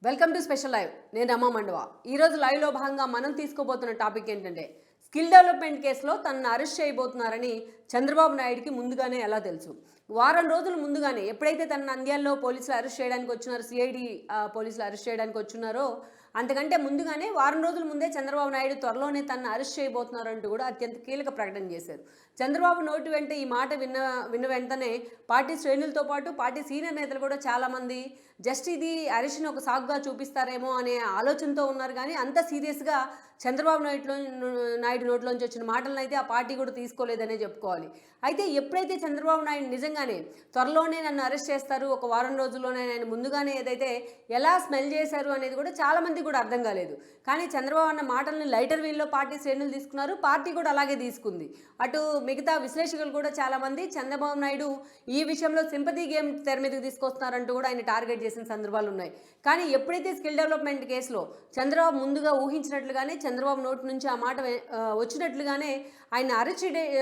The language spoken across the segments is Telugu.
Welcome to special live. నేను రమా మండవా. ఈరోజు లైవ్లో భాగంగా మనం తీసుకోబోతున్న టాపిక్ ఏంటంటే స్కిల్ డెవలప్మెంట్ కేసులో తనను అరెస్ట్ చేయబోతున్నారని చంద్రబాబు నాయుడుకి ముందుగానే ఎలా తెలుసు? వారం రోజుల ముందుగానే ఎప్పుడైతే తన నంద్యాలలో పోలీసులు అరెస్ట్ చేయడానికి వచ్చినారో, సిఐడి పోలీసులు అరెస్ట్ చేయడానికి వచ్చున్నారో అంతకంటే ముందుగానే వారం రోజుల ముందే చంద్రబాబు నాయుడు త్వరలోనే తనను అరెస్ట్ చేయబోతున్నారంటూ కూడా అత్యంత కీలక ప్రకటన చేశారు. చంద్రబాబు నోటి వెంట ఈ మాట విన్న వెంటనే పార్టీ శ్రేణులతో పాటు పార్టీ సీనియర్ నేతలు కూడా చాలామంది జస్ట్ ఇది అరెస్ట్ని ఒక సాకుగా చూపిస్తారేమో అనే ఆలోచనతో ఉన్నారు. కానీ అంత సీరియస్గా చంద్రబాబు నాయుడు నోట్లోంచి వచ్చిన మాటలను అయితే ఆ పార్టీ కూడా తీసుకోలేదనే చెప్పుకోవాలి. అయితే ఎప్పుడైతే చంద్రబాబు నాయుడు నిజంగానే త్వరలోనే నన్ను అరెస్ట్ చేస్తారు, ఒక వారం రోజుల్లోనే నేను ముందుగానే ఏదైతే ఎలా స్మెల్ చేశారు అనేది కూడా చాలామంది కూడా అర్థం కాలేదు. కానీ చంద్రబాబు అన్న మాటలను లైటర్ వీల్లో పార్టీ శ్రేణులు తీసుకున్నారు, పార్టీ కూడా అలాగే తీసుకుంది. అటు మిగతా విశ్లేషకులు కూడా చాలామంది చంద్రబాబు నాయుడు ఈ విషయంలో సింపతి గేమ్ తెర మీదకి తీసుకొస్తున్నారంటూ కూడా ఆయన టార్గెట్ చేసిన సందర్భాలు ఉన్నాయి. కానీ ఎప్పుడైతే స్కిల్ డెవలప్మెంట్ కేసులో చంద్రబాబు ముందుగా ఊహించినట్లుగానే చంద్రబాబు నోటి నుంచి ఆ మాట వచ్చినట్లుగానే ఆయన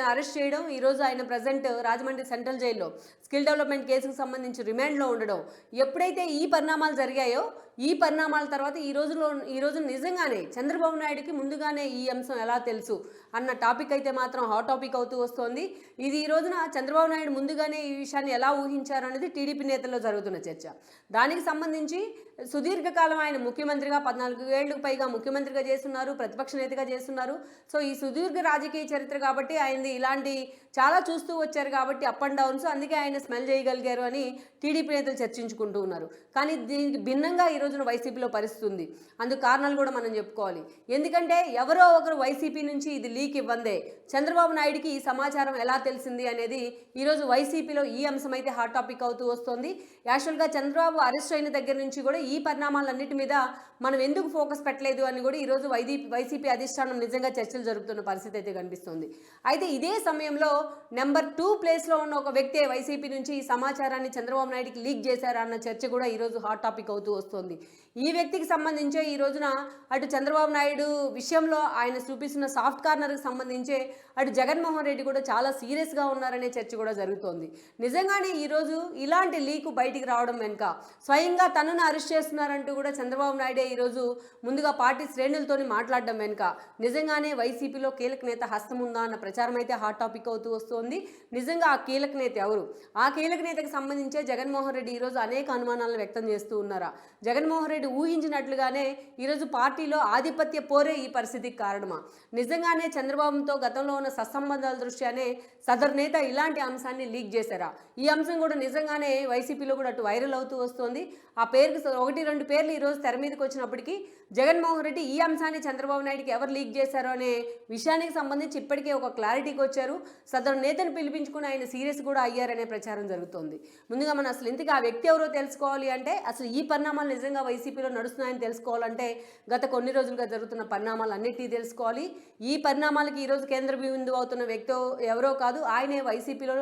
అరెస్ట్ చేయడం, ఈరోజు ఆయన ప్రజెంట్ రాజమండ్రి సెంట్రల్ జైల్లో స్కిల్ డెవలప్మెంట్ కేసుకు సంబంధించి రిమాండ్లో ఉండడం, ఎప్పుడైతే ఈ పరిణామాలు జరిగాయో ఈ పరిణామాల తర్వాత ఈ రోజు నిజంగానే చంద్రబాబు నాయుడుకి ముందుగానే ఈ అంశం ఎలా తెలుసు అన్న టాపిక్ అయితే మాత్రం హాట్ టాపిక్ అవుతూ వస్తోంది. ఇది ఈ రోజున చంద్రబాబు నాయుడు ముందుగానే ఈ విషయాన్ని ఎలా ఊహించారు అనేది టీడీపీ నేతల్లో జరుగుతున్న చర్చ. దానికి సంబంధించి సుదీర్ఘకాలం ఆయన ముఖ్యమంత్రిగా 14 ఏళ్లకు పైగా ముఖ్యమంత్రిగా చేస్తున్నారు, ప్రతిపక్ష నేతగా చేస్తున్నారు. సో ఈ సుదీర్ఘ రాజకీయ చరిత్ర కాబట్టి ఆయనది ఇలాంటి చాలా చూస్తూ వచ్చారు కాబట్టి అప్ అండ్ డౌన్స్, అందుకే ఆయన స్మెల్ చేయగలిగారు అని టీడీపీ నేతలు చర్చించుకుంటూ ఉన్నారు. కానీ దీనికి భిన్నంగా ఈ రోజున వైసీపీలో పరిస్థితి ఉంది. అందుకు కారణాలు కూడా మనం చెప్పుకోవాలి. ఎందుకంటే ఎవరో ఒకరు వైసీపీ నుంచి ఇది లీక్ ఇవ్వందే చంద్రబాబు నాయుడికి ఈ సమాచారం ఎలా తెలిసింది అనేది ఈరోజు వైసీపీలో ఈ అంశం అయితే హాట్ టాపిక్ అవుతూ వస్తుంది. యాక్చువల్గా చంద్రబాబు అరెస్ట్ అయిన దగ్గర నుంచి కూడా ఈ పరిణామాలన్నిటి మీద మనం ఎందుకు ఫోకస్ పెట్టలేదు అని కూడా ఈరోజు వైసీపీ అధిష్టానం నిజంగా చర్చలు జరుపుతున్న పరిస్థితి అయితే కనిపిస్తుంది. అయితే ఇదే సమయంలో నెంబర్ 2 ప్లేస్లో ఉన్న ఒక వ్యక్తే వైసీపీ నుంచి ఈ సమాచారాన్ని చంద్రబాబు నాయుడికి లీక్ చేశారా అన్న చర్చ కూడా ఈరోజు హాట్ టాపిక్ అవుతూ వస్తుంది. ఈ వ్యక్తికి సంబంధించే ఈ రోజున అటు చంద్రబాబు నాయుడు విషయంలో ఆయన చూపిస్తున్న సాఫ్ట్ కార్నర్కి సంబంధించే అటు జగన్మోహన్ రెడ్డి కూడా చాలా సీరియస్గా ఉన్నారనే చర్చ కూడా జరుగుతోంది. నిజంగానే ఈరోజు ఇలాంటి లీకు బయటికి రావడం వెనుక స్వయంగా తనను అరెస్ట్ చేస్తున్నారంటూ కూడా చంద్రబాబు నాయుడే ఈరోజు ముందుగా పార్టీ శ్రేణులతో మాట్లాడడం వెనుక నిజంగానే వైసీపీలో కీలక నేత హస్తం ఉందా అన్న ప్రచారం అయితే హాట్ టాపిక్ అవుతూ వస్తుంది. నిజంగా ఆ కీలక నేత ఎవరు? ఆ కీలక నేతకు సంబంధించే జగన్మోహన్ రెడ్డి ఈరోజు అనేక అనుమానాలను వ్యక్తం చేస్తూ ఉన్నారా? జగన్మోహన్ రెడ్డి ఊహించినట్లుగానే ఈరోజు పార్టీలో ఆధిపత్య పోరే ఈ పరిస్థితికి కారణమా? నిజంగానే చంద్రబాబుతో గతంలో ఉన్న సత్సంబంధాల దృష్ట్యానే సదరు నేత ఇలాంటి అంశాన్ని లీక్ చేశారా? ఈ అంశం కూడా నిజంగానే వైసీపీలో కూడా అటు వైరల్ అవుతూ వస్తుంది. ఆ పేరుకి 1-2 పేర్లు ఈరోజు తెర మీదకి వచ్చినప్పటికీ జగన్మోహన్ రెడ్డి ఈ అంశాన్ని చంద్రబాబు నాయుడికి ఎవరు లీక్ చేశారో అనే విషయానికి సంబంధించి ఇప్పటికే ఒక క్లారిటీకి వచ్చారు. సదరు నేతను పిలిపించుకుని ఆయన సీరియస్ కూడా అయ్యారనే ప్రచారం జరుగుతోంది. ముందుగా మనం అసలు ఇంతకీ ఆ వ్యక్తి ఎవరో తెలుసుకోవాలి అంటే, అసలు ఈ పరిణామాలు నిజంగా వైసీపీలో నడుస్తున్నాయని తెలుసుకోవాలంటే గత కొన్ని రోజులుగా జరుగుతున్న పరిణామాలు అన్నిటినీ తెలుసుకోవాలి. ఈ పరిణామాలకి ఈరోజు కేంద్ర బిందువు అవుతున్న వ్యక్తి ఎవరో కాదు, ఆయనే వైసీపీలో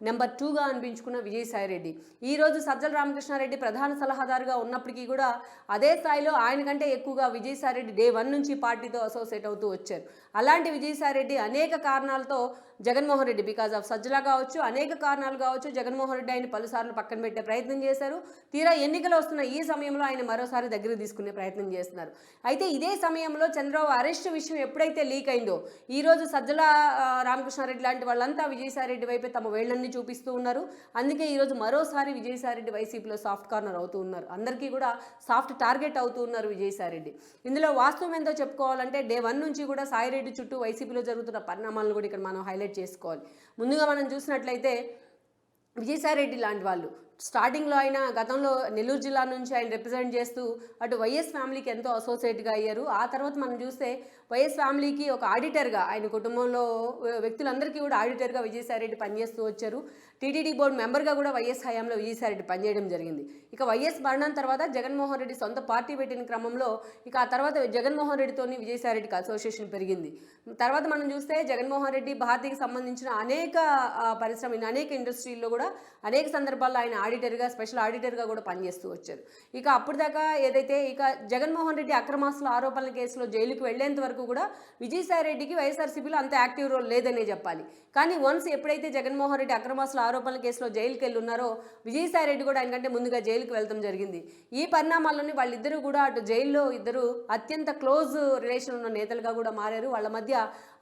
నెంబర్ 2గా అనిపించుకున్న విజయసాయిరెడ్డి. ఈరోజు సజ్జల రామకృష్ణారెడ్డి ప్రధాన సలహాదారుగా ఉన్నప్పటికీ కూడా అదే స్థాయిలో ఆయన కంటే ఎక్కువగా విజయసాయిరెడ్డి డే 1 నుంచి పార్టీతో అసోసియేట్ అవుతూ వచ్చారు. అలాంటి విజయసాయిరెడ్డి అనేక కారణాలతో జగన్మోహన్ రెడ్డి బికాజ్ ఆఫ్ సజ్జల కావచ్చు, అనేక కారణాలు కావచ్చు, జగన్మోహన్ రెడ్డి ఆయన పలుసార్లు పక్కన పెట్టే ప్రయత్నం చేశారు. తీరా ఎన్నికలు వస్తున్న ఈ సమయంలో ఆయన మరోసారి దగ్గర తీసుకునే ప్రయత్నం చేస్తున్నారు. అయితే ఇదే సమయంలో చంద్రబాబు అరెస్ట్ విషయం ఎప్పుడైతే లీక్ అయిందో ఈరోజు సజ్జల రామకృష్ణారెడ్డి లాంటి వాళ్ళంతా విజయసాయిరెడ్డి వైపే తమ వేళ్లన్నీ చూపిస్తూ ఉన్నారు. అందుకే ఈరోజు మరోసారి విజయసాయిరెడ్డి వైసీపీలో సాఫ్ట్ కార్నర్ అవుతూ ఉన్నారు. అందరికీ కూడా సాఫ్ట్ టార్గెట్ అవుతూ ఉన్నారు విజయసాయిరెడ్డి. ఇందులో వాస్తవం ఏందో చెప్పుకోవాలంటే డే 1 నుంచి కూడా సాయిరెడ్డి చుట్టూ వైసీపీలో జరుగుతున్న పరిణామాలను కూడా ఇక్కడ మనం హైలైట్ చేసుకోవాలి. ముందుగా మనం చూసినట్లయితే విజయసాయిరెడ్డి లాంటి వాళ్ళు స్టార్టింగ్లో ఆయన గతంలో నెల్లూరు జిల్లా నుంచి ఆయన రిప్రజెంట్ చేస్తూ అటు వైఎస్ ఫ్యామిలీకి ఎంతో అసోసియేట్గా అయ్యారు. ఆ తర్వాత మనం చూస్తే వైఎస్ ఫ్యామిలీకి ఒక ఆడిటర్గా ఆయన కుటుంబంలో వ్యక్తులందరికీ కూడా ఆడిటర్గా విజయసాయిరెడ్డి పనిచేస్తూ వచ్చారు. టీటీడీ బోర్డు మెంబర్గా కూడా వైఎస్ హయాంలో విజయసాయిరెడ్డి పనిచేయడం జరిగింది. ఇక వైఎస్ మరణం తర్వాత జగన్మోహన్ రెడ్డి సొంత పార్టీ పెట్టిన క్రమంలో ఇక ఆ తర్వాత జగన్మోహన్ రెడ్డితోని విజయసాయిరెడ్డికి అసోసియేషన్ పెరిగింది. తర్వాత మనం చూస్తే జగన్మోహన్ రెడ్డి భారతీకి సంబంధించిన అనేక పరిశ్రమ అనేక ఇండస్ట్రీల్లో కూడా అనేక సందర్భాల్లో ఆయన ఆడిటర్గా స్పెషల్ ఆడిటర్గా కూడా పనిచేస్తూ వచ్చారు. ఇక అప్పుడు దాకా ఏదైతే ఇక జగన్మోహన్ రెడ్డి అక్రమాస్తుల ఆరోపణల కేసులో జైలుకు వెళ్లేంత వరకు కూడా విజయసాయిరెడ్డికి వైఎస్ఆర్సీపీలో అంత యాక్టివ్ రోల్ లేదనే చెప్పాలి. కానీ వన్స్ ఎప్పుడైతే జగన్మోహన్ రెడ్డి అక్రమాస్తుల ఆరోపణల కేసులో జైలుకి వెళ్ళి ఉన్నారో విజయసాయి రెడ్డి కూడా ఆయన కంటే ముందుగా జైలుకి వెళ్తాం జరిగింది. ఈ పరిణామాల్లోని వాళ్ళిద్దరూ కూడా అటు జైల్లో ఇద్దరు అత్యంత క్లోజ్ రిలేషన్ ఉన్న నేతలుగా కూడా మారారు. వాళ్ళ మధ్య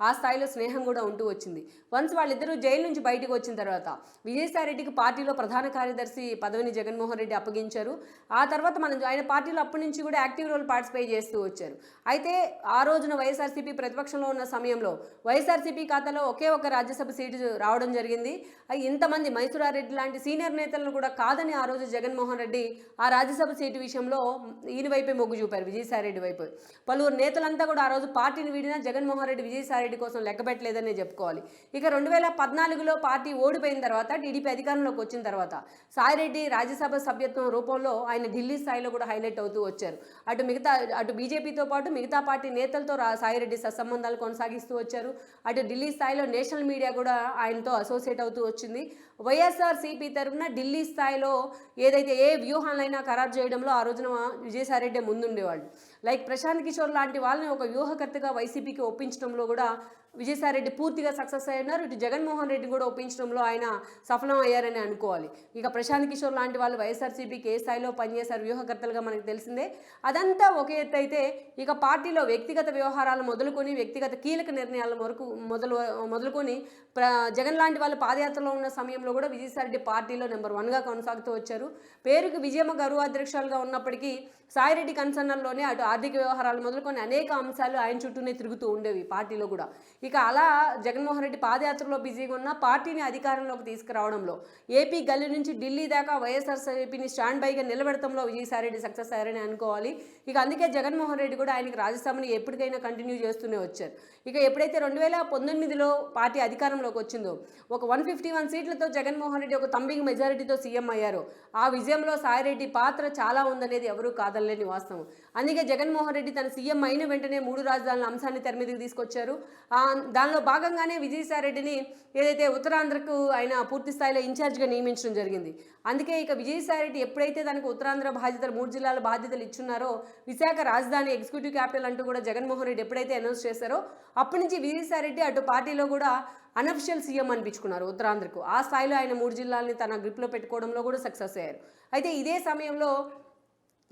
ఆ స్థాయిలో స్నేహం కూడా ఉంటూ వచ్చింది. వన్స్ వాళ్ళిద్దరూ జైలు నుంచి బయటకు వచ్చిన తర్వాత విజయసాయి రెడ్డికి పార్టీలో ప్రధాన కార్యదర్శి పదవిని జగన్మోహన్ రెడ్డి అప్పగించారు. ఆ తర్వాత ఆయన పార్టీలో అప్పటి నుంచి కూడా యాక్టివ్ రోల్ పార్టిసిపేట్ చేస్తూ వచ్చారు. అయితే ఆ రోజున వైఎస్ఆర్సీపీ ప్రతిపక్షంలో ఉన్న సమయంలో వైఎస్ఆర్సీపీ ఖాతాలో ఒకే ఒక రాజ్యసభ సీటు రావడం జరిగింది. ఇంతమంది మైసూరారెడ్డి లాంటి సీనియర్ నేతలను కూడా కాదని ఆ రోజు జగన్మోహన్ రెడ్డి ఆ రాజ్యసభ సీటు విషయంలో ఈయన వైపే మొగ్గు చూపారు, విజయసాయి రెడ్డి వైపు. పలువురు నేతలంతా కూడా ఆ రోజు పార్టీని వీడినా జగన్మోహన్ రెడ్డి విజయసాయి రెడ్డి కోసం లెక్క పెట్టలేదనే చెప్పుకోవాలి. ఇక 2014లో పార్టీ ఓడిపోయిన తర్వాత టీడీపీ అధికారంలోకి వచ్చిన తర్వాత సాయిరెడ్డి రాజ్యసభ సభ్యత్వం రూపంలో ఆయన ఢిల్లీ స్థాయిలో కూడా హైలైట్ అవుతూ వచ్చారు. అటు బీజేపీతో పాటు మిగతా పార్టీ నేతలతో సాయిరెడ్డి సత్సంబంధాలు కొనసాగిస్తూ వచ్చారు. అటు ఢిల్లీ స్థాయిలో నేషనల్ మీడియా కూడా ఆయనతో అసోసియేట్ అవుతూ వచ్చింది. వైఎస్ఆర్సీపీ తరఫున ఢిల్లీ స్థాయిలో ఏదైతే ఏ వ్యూహాలైనా ఖరారు చేయడంలో ఆ రోజున విజయసాయి రెడ్డి ముందుండేవాళ్ళు. లైక్ ప్రశాంత్ కిషోర్ లాంటి వాళ్ళని ఒక వ్యూహకర్తగా వైసీపీకి ఒప్పించడంలో కూడా విజయసాయి రెడ్డి పూర్తిగా సక్సెస్ అయ్యారు. ఇటు జగన్మోహన్ రెడ్డి కూడా ఒప్పించడంలో ఆయన సఫలం అయ్యారని అనుకోవాలి. ఇక ప్రశాంత్ కిషోర్ లాంటి వాళ్ళు వైఎస్ఆర్సీపీకి ఏ స్థాయిలో పనిచేశారు వ్యూహకర్తలుగా మనకు తెలిసిందే. అదంతా ఒక ఎత్తు అయితే ఇక పార్టీలో వ్యక్తిగత వ్యవహారాలు మొదలుకొని వ్యక్తిగత కీలక నిర్ణయాల వరకు మొదలుకొని జగన్ లాంటి వాళ్ళు పాదయాత్రలో ఉన్న సమయంలో కూడా విజయసాయి రెడ్డి పార్టీలో నెంబర్ 1గా కొనసాగుతూ వచ్చారు. పేరుకు విజయమ్మ గౌరవ అధ్యక్షులుగా ఉన్నప్పటికీ సాయిరెడ్డి కన్సర్నల్లోనే అటు ఆర్థిక వ్యవహారాలు మొదలుకొని అనేక అంశాలు ఆయన చుట్టూనే తిరుగుతూ ఉండేవి పార్టీలో కూడా. ఇక అలా జగన్మోహన్ రెడ్డి పాదయాత్రలో బిజీగా ఉన్న పార్టీని అధికారంలోకి తీసుకురావడంలో ఏపీ గల్లీ నుంచి ఢిల్లీ దాకా వైఎస్ఆర్సీపీని స్టాండ్ బైగా నిలబెడతంలో విజయసాయి రెడ్డి సక్సెస్ అయ్యారని అనుకోవాలి. ఇక అందుకే జగన్మోహన్ రెడ్డి కూడా ఆయనకి రాజ్యసభని ఎప్పటికైనా కంటిన్యూ చేస్తూనే వచ్చారు. ఇక ఎప్పుడైతే 2019లో పార్టీ అధికారంలోకి వచ్చిందో ఒక 151 సీట్లతో జగన్మోహన్ రెడ్డి ఒక తంబింగ్ మెజారిటీతో సీఎం అయ్యారు. ఆ విజయంలో సాయిరెడ్డి పాత్ర చాలా ఉందనేది ఎవరూ కాదనలేని వాస్తవం. అందుకే జగన్మోహన్ రెడ్డి తన సీఎం అయిన వెంటనే 3 రాజధానుల అంశాన్ని తెర మీదకి తీసుకొచ్చారు. దానిలో భాగంగానే విజయసాయి రెడ్డిని ఏదైతే ఉత్తరాంధ్రకు ఆయన పూర్తి స్థాయిలో ఇన్ఛార్జ్గా నియమించడం జరిగింది. అందుకే ఇక విజయసాయి రెడ్డి ఎప్పుడైతే తనకు ఉత్తరాంధ్ర బాధ్యతలు 3 జిల్లాల బాధ్యతలు ఇచ్చున్నారో విశాఖ రాజధాని ఎగ్జిక్యూటివ్ క్యాపిటల్ అంటూ కూడా జగన్మోహన్ రెడ్డి ఎప్పుడైతే అనౌన్స్ చేశారో అప్పటి నుంచి విజయసాయి రెడ్డి అటు పార్టీలో కూడా అనఫిషియల్ సీఎం అనిపించుకున్నారు ఉత్తరాంధ్రకు. ఆ స్థాయిలో ఆయన 3 జిల్లాలని తన గ్రిప్లో పెట్టుకోవడంలో కూడా సక్సెస్ అయ్యారు. అయితే ఇదే సమయంలో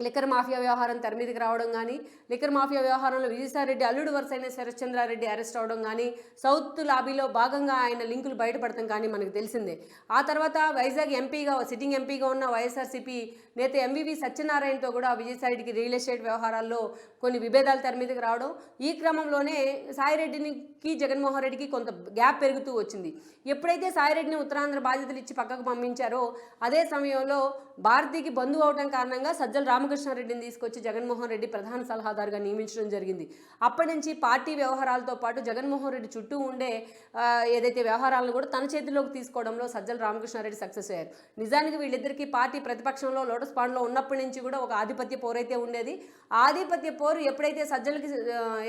లిక్కర్ మాఫియా వ్యవహారం తెర మీదకి రావడం కానీ, లిక్కర్ మాఫియా వ్యవహారంలో విజయసాయి రెడ్డి అల్లుడు వరుస అయిన శరత్చంద్రారెడ్డి అరెస్ట్ అవడం కానీ, సౌత్ లాబీలో భాగంగా ఆయన లింకులు బయటపడటం కానీ మనకు తెలిసిందే. ఆ తర్వాత వైజాగ్ ఎంపీగా సిట్టింగ్ ఎంపీగా ఉన్న వైఎస్ఆర్సీపీ నేత ఎంవివి సత్యనారాయణతో కూడా విజయసాయి రెడ్డికి రియల్ ఎస్టేట్ వ్యవహారాల్లో కొన్ని విభేదాలు తెర మీదకి రావడం, ఈ క్రమంలోనే సాయిరెడ్డికి జగన్మోహన్ రెడ్డికి కొంత గ్యాప్ పెరుగుతూ వచ్చింది. ఎప్పుడైతే సాయిరెడ్డిని ఉత్తరాంధ్ర బాధ్యతలు ఇచ్చి పక్కకు పంపించారో అదే సమయంలో భారతీకి బంధువు అవడం కారణంగా సజ్జల రామకృష్ణారెడ్డిని తీసుకొచ్చి జగన్మోహన్ రెడ్డి ప్రధాన సలహాదారుగా నియమించడం జరిగింది. అప్పటి నుంచి పార్టీ వ్యవహారాలతో పాటు జగన్మోహన్ రెడ్డి చుట్టూ ఉండే ఏదైతే వ్యవహారాలను కూడా తన చేతిలోకి తీసుకోవడంలో సజ్జల రామకృష్ణారెడ్డి సక్సెస్ అయ్యారు. నిజానికి వీళ్ళిద్దరికీ పార్టీ ప్రతిపక్షంలో లోటస్ పాండ్లో ఉన్నప్పటి నుంచి కూడా ఒక ఆధిపత్య పోరైతే ఉండేది. ఆధిపత్య పోరు ఎప్పుడైతే సజ్జలకి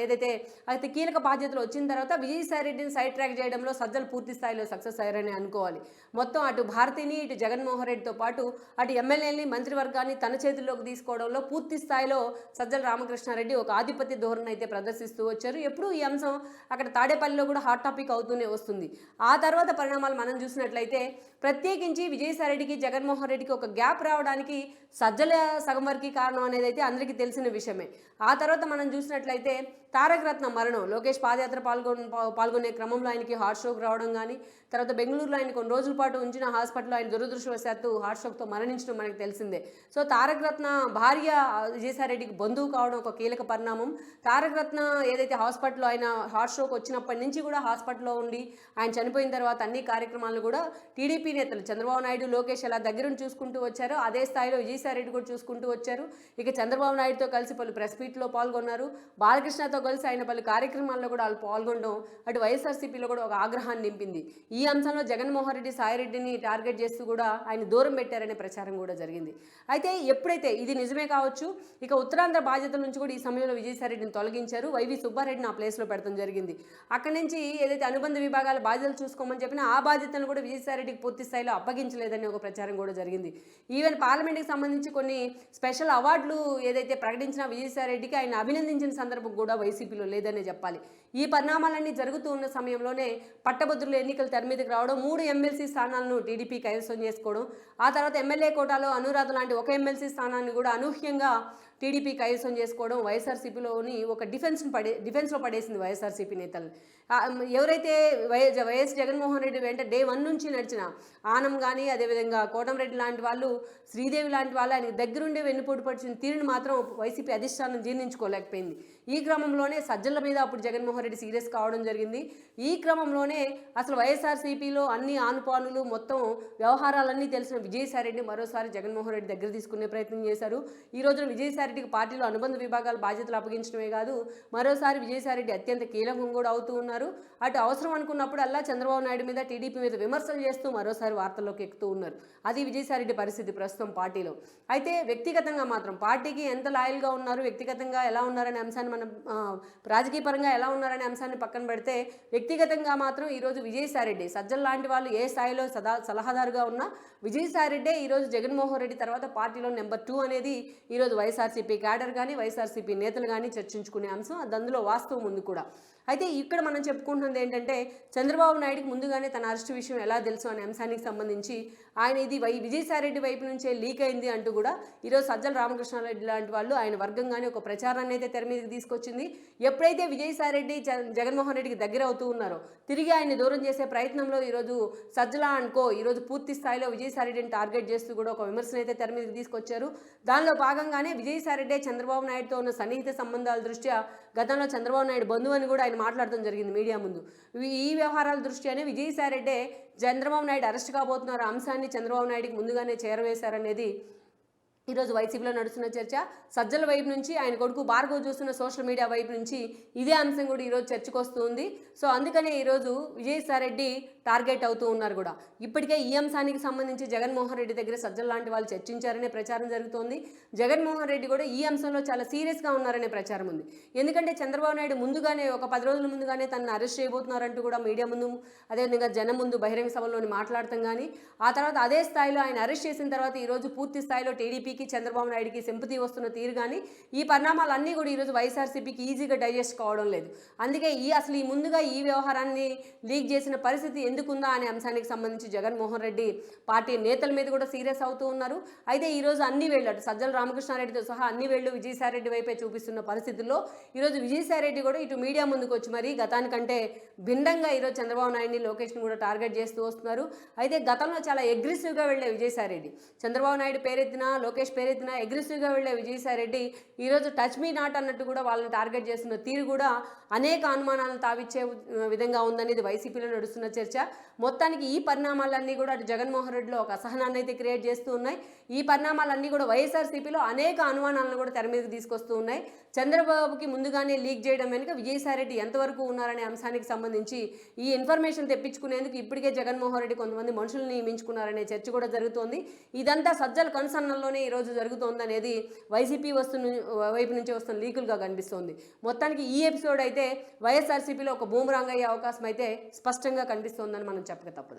ఏదైతే అయితే కీలక బాధ్యతలు వచ్చిన తర్వాత విజయసాయి రెడ్డిని సైడ్ ట్రాక్ చేయడంలో సజ్జలు పూర్తి స్థాయిలో సక్సెస్ అయ్యారని అనుకోవాలి. మొత్తం అటు భారతిని ఇటు జగన్మోహన్ రెడ్డితో పాటు అటు ఎమ్మెల్యేని మంత్రివర్గాన్ని తన చేతుల్లోకి తీసుకోవడంలో పూర్తి స్థాయిలో సజ్జల రామకృష్ణారెడ్డి ఒక ఆధిపత్య ధోరణి అయితే ప్రదర్శిస్తూ వచ్చారు. ఎప్పుడు ఈ అంశం అక్కడ తాడేపల్లిలో కూడా హాట్ టాపిక్ అవుతూనే వస్తుంది. ఆ తర్వాత పరిణామాలు మనం చూసినట్లయితే ప్రత్యేకించి విజయసాయి రెడ్డికి జగన్మోహన్ రెడ్డికి ఒక గ్యాప్ రావడానికి సజ్జల సగం వరకు కారణం అనేది అయితే అందరికీ తెలిసిన విషయమే. ఆ తర్వాత మనం చూసినట్లయితే తారక రత్న మరణం, లోకేష్ పాదయాత్ర పాల్గొనే క్రమంలో ఆయనకి హార్ట్ స్ట్రోక్ రావడం కానీ, తర్వాత బెంగళూరులో ఆయన కొన్ని రోజుల పాటు ఉంచిన హాస్పిటల్లో ఆయన దురదృష్టవశాత్తు హార్ట్ స్ట్రోక్తో మరణించడం మనకు తెలిసిందే. సో తారక రత్న భార్య విజయసాయి రెడ్డికి బంధువు కావడం ఒక కీలక పరిణామం. తారక రత్న ఏదైతే హాస్పిటల్లో ఆయన హార్ట్ స్ట్రోక్ వచ్చినప్పటి నుంచి కూడా హాస్పిటల్లో ఉండి ఆయన చనిపోయిన తర్వాత అన్ని కార్యక్రమాలను కూడా టీడీపీ నేతలు చంద్రబాబు నాయుడు, లోకేష్ ఎలా దగ్గరుండి చూసుకుంటూ వచ్చారో అదే స్థాయిలో విజయసాయి రెడ్డి కూడా చూసుకుంటూ వచ్చారు. ఇక చంద్రబాబు నాయుడుతో కలిసి పలు ప్రెస్ మీట్లో పాల్గొన్నారు. బాలకృష్ణతో కలిసి ఆయన పలు కార్యక్రమాల్లో కూడా వాళ్ళు పాల్గొనడం అటు వైఎస్ఆర్సీపీలో కూడా ఒక ఆగ్రహాన్ని నింపింది. ఈ అంశంలో జగన్మోహన్ రెడ్డి సాయిరెడ్డిని టార్గెట్ చేస్తూ కూడా ఆయన దూరం పెట్టారనే ప్రచారం కూడా జరిగింది. అయితే ఎప్పుడైతే ఇది నిజమే కావచ్చు, ఇక ఉత్తరాంధ్ర బాధ్యతల నుంచి కూడా ఈ సమయంలో విజయసాయి రెడ్డిని తొలగించారు. వైవి సుబ్బారెడ్డిని ఆ ప్లేస్లో పెడతాం జరిగింది. అక్కడి నుంచి ఏదైతే అనుబంధ విభాగాల బాధ్యతలు చూసుకోమని చెప్పినా ఆ బాధ్యతలను కూడా విజయసాయి రెడ్డికి పూర్తి స్థాయిలో అప్పగించలేదని ఒక ప్రచారం కూడా జరిగింది. ఈవెన్ పార్లమెంట్కి సంబంధించి కొన్ని స్పెషల్ అవార్డులు ఏదైతే ప్రకటించిన విజయసాయి రెడ్డికి ఆయన అభినందించిన సందర్భం కూడా వైసీపీలో లేదనే చెప్పాలి. ఈ పరిణామాలన్నీ జరుగుతూ ఉన్న సమయంలోనే పట్టభద్రుల ఎన్నికలు తెర మీదకి రావడం, 3 ఎమ్మెల్సీ స్థానాలను టీడీపీ కైవసం చేసుకోవడం, ఆ తర్వాత ఎమ్మెల్యే కోటాలో అనురాధ లాంటి ఒక ఎమ్మెల్సీ స్థానాన్ని కూడా అనూహ్యంగా టీడీపీ కైవసం చేసుకోవడం వైఎస్ఆర్సీపీలోని ఒక డిఫెన్స్లో పడేసింది వైఎస్ఆర్సీపీ నేతలు. ఎవరైతే వైఎస్ జగన్మోహన్ రెడ్డి వెంట డే 1 నుంచి నడిచిన ఆనం కానీ, అదేవిధంగా కోటంరెడ్డి లాంటి వాళ్ళు, శ్రీదేవి లాంటి వాళ్ళు ఆయన దగ్గరుండి వెన్నుపోటు పడిచిన తీరుని మాత్రం వైసీపీ అధిష్టానం జీర్ణించుకోలేకపోయింది. ఈ క్రమంలోనే సజ్జల మీద అప్పుడు జగన్మోహన్ రెడ్డి సీరియస్ కావడం జరిగింది. ఈ క్రమంలోనే అసలు వైఎస్ఆర్సీపీలో అన్ని ఆనుపానులు మొత్తం వ్యవహారాలన్నీ తెలిసిన విజయసాయిరెడ్డి మరోసారి జగన్మోహన్ రెడ్డి దగ్గర తీసుకునే ప్రయత్నం చేశారు. ఈ రోజున విజయసాయిరెడ్డికి పార్టీలో అనుబంధ విభాగాల బాధ్యతలు అప్పగించడమే కాదు, మరోసారి విజయసాయిరెడ్డి అత్యంత కీలకం కూడా అవుతూ ఉన్నారు. అటు అవసరం అనుకున్నప్పుడల్లా చంద్రబాబు నాయుడు మీద, టీడీపీ మీద విమర్శలు చేస్తూ మరోసారి వార్తల్లోకి ఎక్కుతూ ఉన్నారు. అది విజయసాయిరెడ్డి పరిస్థితి ప్రస్తుతం పార్టీలో. అయితే వ్యక్తిగతంగా మాత్రం పార్టీకి ఎంత లాయల్గా ఉన్నారు, వ్యక్తిగతంగా ఎలా ఉన్నారనే అంశాన్ని మనం రాజకీయ పరంగా ఎలా ఉన్నారనే అంశాన్ని పక్కన పెడితే, వ్యక్తిగతంగా మాత్రం ఈరోజు విజయసాయిరెడ్డి, సజ్జల లాంటి వాళ్ళు ఏ స్థాయిలో సలహాదారుగా ఉన్నా విజయసాయిరెడ్డే ఈరోజు జగన్మోహన్ రెడ్డి తర్వాత పార్టీలో నెంబర్ 2 అనేది ఈరోజు వైఎస్ఆర్సీపీ క్యాడర్ కానీ, వైఎస్ఆర్సీపీ నేతలు కానీ చర్చించుకునే అంశం. అది అందులో వాస్తవం ఉంది కూడా. అయితే ఇక్కడ మనం చెప్పుకుంటున్నది ఏంటంటే, చంద్రబాబు నాయుడుకి ముందుగానే తన అరెస్టు విషయం ఎలా తెలుసు అనే అంశానికి సంబంధించి ఆయన ఇది విజయసాయిరెడ్డి వైపు నుంచే లీక్ అయింది అంటూ కూడా ఈరోజు సజ్జల రామకృష్ణారెడ్డి లాంటి వాళ్ళు ఆయన వర్గంగానే ఒక ప్రచారాన్ని అయితే తెర మీదకి తీసుకొచ్చింది. ఎప్పుడైతే విజయసాయిరెడ్డి జగన్మోహన్ రెడ్డికి దగ్గర అవుతూ ఉన్నారో తిరిగి ఆయన్ని దూరం చేసే ప్రయత్నంలో ఈరోజు సజ్జల అనుకో ఈరోజు పూర్తి స్థాయిలో విజయసాయిరెడ్డిని టార్గెట్ చేస్తూ కూడా ఒక విమర్శను అయితే తెర మీదకి తీసుకొచ్చారు. దానిలో భాగంగానే విజయసాయిరెడ్డి చంద్రబాబు నాయుడుతో ఉన్న సన్నిహిత సంబంధాల దృష్ట్యా గతంలో చంద్రబాబు నాయుడు బంధువు అని కూడా ఆయన మాట్లాడటం జరిగింది మీడియా ముందు. ఈ వ్యవహారాల దృష్ట్యానే విజయసాయిరెడ్డి చంద్రబాబు నాయుడు అరెస్ట్ కాబోతున్నారు అంశాన్ని చంద్రబాబు నాయుడికి ముందుగానే చేరవేశారనేది ఈరోజు వైసీపీలో నడుస్తున్న చర్చ. సజ్జల వైపు నుంచి, ఆయన కొడుకు భార్గవ్ చూస్తున్న సోషల్ మీడియా వైపు నుంచి ఇదే అంశం కూడా ఈరోజు చర్చకు వస్తుంది. సో అందుకనే ఈరోజు విజయసాయిరెడ్డి టార్గెట్ అవుతూ ఉన్నారు కూడా. ఇప్పటికే ఈ అంశానికి సంబంధించి జగన్మోహన్ రెడ్డి దగ్గర సజ్జల లాంటి వాళ్ళు చర్చించారనే ప్రచారం జరుగుతోంది. జగన్మోహన్ రెడ్డి కూడా ఈ అంశంలో చాలా సీరియస్గా ఉన్నారనే ప్రచారం ఉంది. ఎందుకంటే చంద్రబాబు నాయుడు ముందుగానే ఒక 10 రోజుల ముందుగానే తనను అరెస్ట్ చేయబోతున్నారంటూ కూడా మీడియా ముందు, అదేవిధంగా జనం ముందు బహిరంగ సభల్లోని మాట్లాడతాం. కానీ ఆ తర్వాత అదే స్థాయిలో ఆయన అరెస్ట్ చేసిన తర్వాత ఈరోజు పూర్తి స్థాయిలో టీడీపీ చంద్రబాబు నాయుడికి సింపతి వస్తున్న తీరు కానీ ఈ పరిణామాలన్నీ కూడా ఈరోజు వైఎస్ఆర్సీపీకి ఈజీగా డైజెస్ట్ కావడం లేదు. అందుకే అసలు ఈ ముందుగా ఈ వ్యవహారాన్ని లీక్ చేసిన పరిస్థితి ఎందుకుందా అనే అంశానికి సంబంధించి జగన్మోహన్ రెడ్డి పార్టీ నేతల మీద కూడా సీరియస్ అవుతూ ఉన్నారు. అయితే ఈరోజు అన్ని వేళ్ళు అటు సజ్జల రామకృష్ణారెడ్డితో సహా అన్ని వేళ్ళు విజయసాయిరెడ్డి వైపే చూపిస్తున్న పరిస్థితుల్లో ఈరోజు విజయసాయిరెడ్డి కూడా ఇటు మీడియా ముందుకు వచ్చి మరి గతానికంటే భిన్నంగా ఈరోజు చంద్రబాబు నాయుడిని, లోకేష్ని కూడా టార్గెట్ చేస్తూ వస్తున్నారు. అయితే గతంలో చాలా అగ్రెసివ్గా వెళ్లే విజయసాయిరెడ్డి, చంద్రబాబు నాయుడు పేరెత్తినా, లోకేష్ పేరెత్తినా అగ్రెసివ్గా వెళ్లే విజయసాయిరెడ్డి ఈరోజు టచ్ మీ నాట్ అన్నట్టు కూడా వాళ్ళని టార్గెట్ చేస్తున్న తీరు కూడా అనేక అనుమానాలను తావిచ్చే విధంగా ఉందనేది వైసీపీలో నడుస్తున్న చర్చ. మొత్తానికి ఈ పరిణామాలన్నీ కూడా అటు జగన్మోహన్ రెడ్డిలో ఒక అసహనాన్ని అయితే క్రియేట్ చేస్తూ ఉన్నాయి. ఈ పరిణామాలన్నీ కూడా వైఎస్ఆర్సీపీలో అనేక అనుమానాలను కూడా తెర మీదకి తీసుకొస్తూ ఉన్నాయి. చంద్రబాబుకి ముందుగానే లీక్ చేయడం వెనుక విజయసాయిరెడ్డి ఎంతవరకు ఉన్నారనే అంశానికి సంబంధించి ఈ ఇన్ఫర్మేషన్ తెప్పించుకునేందుకు ఇప్పటికే జగన్మోహన్ రెడ్డి కొంతమంది మనుషులను నియమించుకున్నారనే చర్చ కూడా జరుగుతోంది. ఇదంతా సజ్జల కన్సర్న్లోనే ఈరోజు జరుగుతోందనేది వైసీపీ వైపు నుంచి వస్తున్న లీకులుగా కనిపిస్తోంది. మొత్తానికి ఈ ఎపిసోడ్ అయితే వైఎస్ఆర్సీపీలో ఒక బూమరాంగ్ అయ్యే అవకాశం అయితే స్పష్టంగా కనిపిస్తోందని మనం చెప్పక తప్పదు.